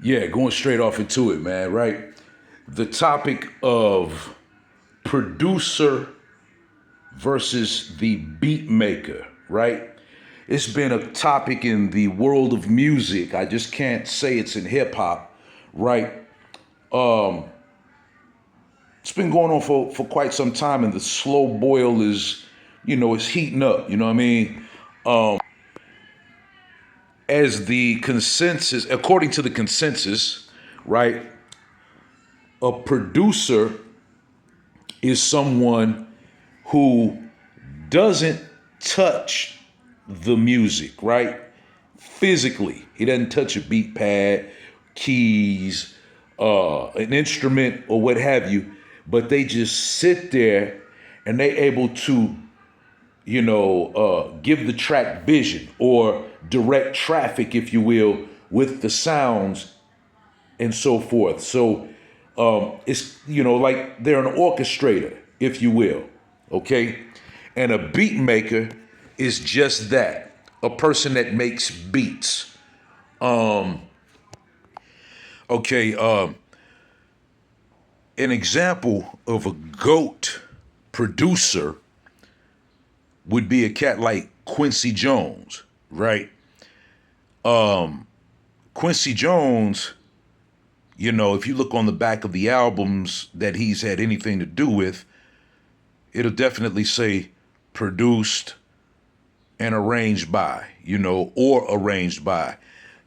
Yeah, going straight off into it, man, right? The topic of producer versus the beat maker, right? It's been a topic in the world of music. I just can't say it's in hip hop, right? It's been going on for quite some time, and the slow boil is, it's heating up, you know what I mean? As the consensus, according to the consensus, right? A producer is someone who doesn't touch the music, right? Physically, he doesn't touch a beat pad, keys, an instrument, or what have you, but they just sit there and they able to, give the track vision or direct traffic, if you will, with the sounds and so forth. So it's, like they're an orchestrator, if you will. Okay. And a beat maker is just that, a person that makes beats. Okay. An example of a GOAT producer would be a cat like Quincy Jones, right? Quincy Jones, if you look on the back of the albums that he's had anything to do with, it'll definitely say produced and arranged by, or arranged by,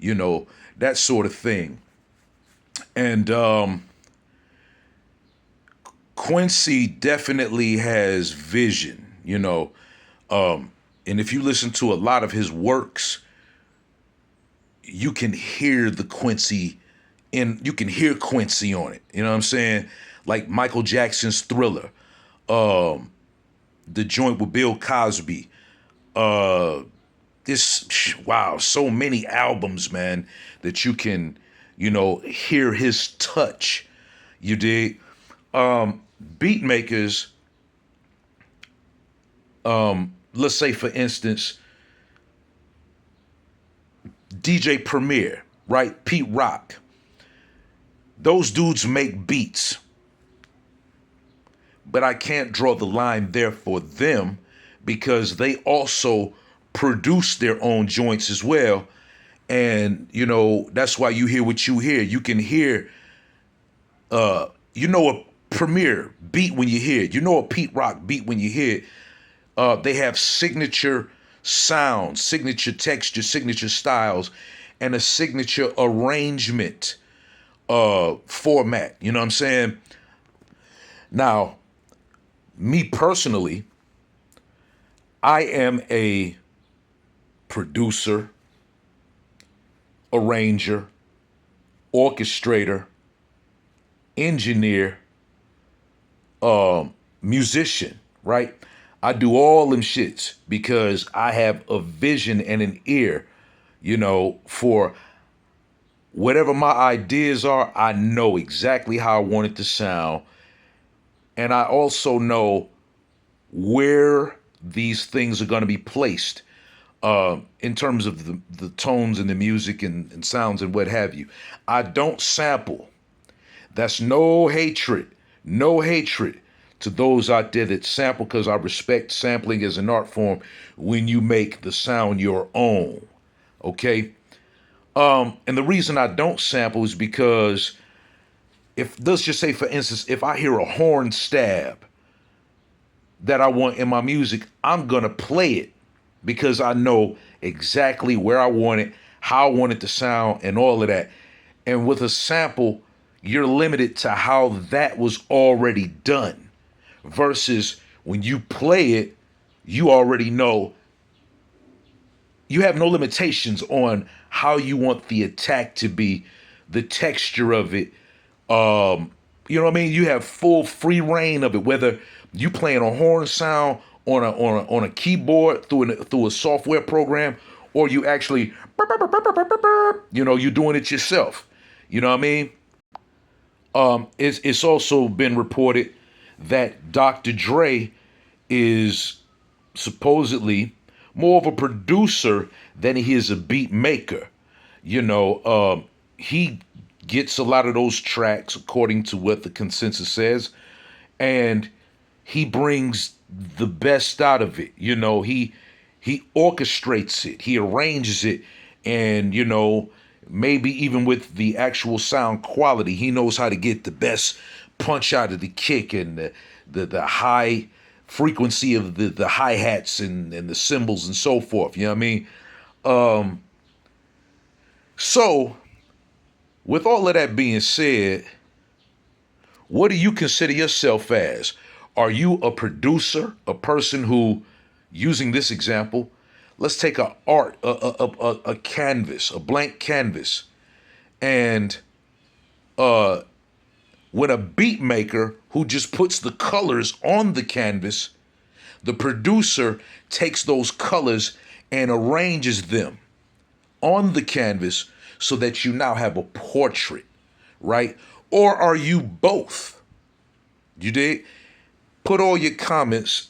that sort of thing. And Quincy definitely has vision, and if you listen to a lot of his works, you can hear the Quincy you can hear Quincy on it. You know what I'm saying? Like Michael Jackson's Thriller, the joint with Bill Cosby. Wow, so many albums, man, that you can, hear his touch. You dig? Beat makers, let's say for instance, DJ Premier, right? Pete Rock. Those dudes make beats, but I can't draw the line there for them because they also produce their own joints as well. And, that's why you hear what you hear. You can hear, a Premier beat when you hear it. You know a Pete Rock beat when you hear it. They have signature sounds, signature texture, signature styles, and a signature arrangement format. You know what I'm saying? Now, me personally, I am a producer, arranger, orchestrator, engineer, musician, right? I do all them shits because I have a vision and an ear, for whatever my ideas are. I know exactly how I want it to sound. And I also know where these things are going to be placed in terms of the tones and the music and sounds and what have you. I don't sample. That's no hatred to those out there that sample, because I respect sampling as an art form when you make the sound your own. Okay? And the reason I don't sample is because let's just say, for instance, if I hear a horn stab that I want in my music, I'm going to play it because I know exactly where I want it, how I want it to sound, and all of that. And with a sample, you're limited to how that was already done. Versus when you play it, you already know. You have no limitations on how you want the attack to be, the texture of it. You know what I mean? You have full free reign of it, whether you playing a horn sound on a keyboard through a software program, or you actually, you're doing it yourself. You know what I mean? It's also been reported that Dr. Dre is supposedly more of a producer than he is a beat maker. He gets a lot of those tracks according to what the consensus says, and he brings the best out of it. He orchestrates it, he arranges it, and maybe even with the actual sound quality, he knows how to get the best punch out of the kick and the high frequency of the hi-hats and the cymbals and so forth. You know what I mean? So with all of that being said, what do you consider yourself as? Are you a producer, a person who, using this example, let's take a canvas, a blank canvas, and when a beat maker who just puts the colors on the canvas, the producer takes those colors and arranges them on the canvas so that you now have a portrait, right? Or are you both? You dig? Put all your comments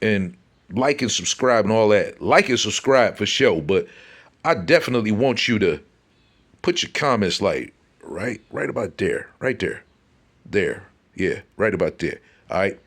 and like and subscribe and all that. Like and subscribe for sure, but I definitely want you to put your comments like right about there, right there. There. Yeah, right about there. All right.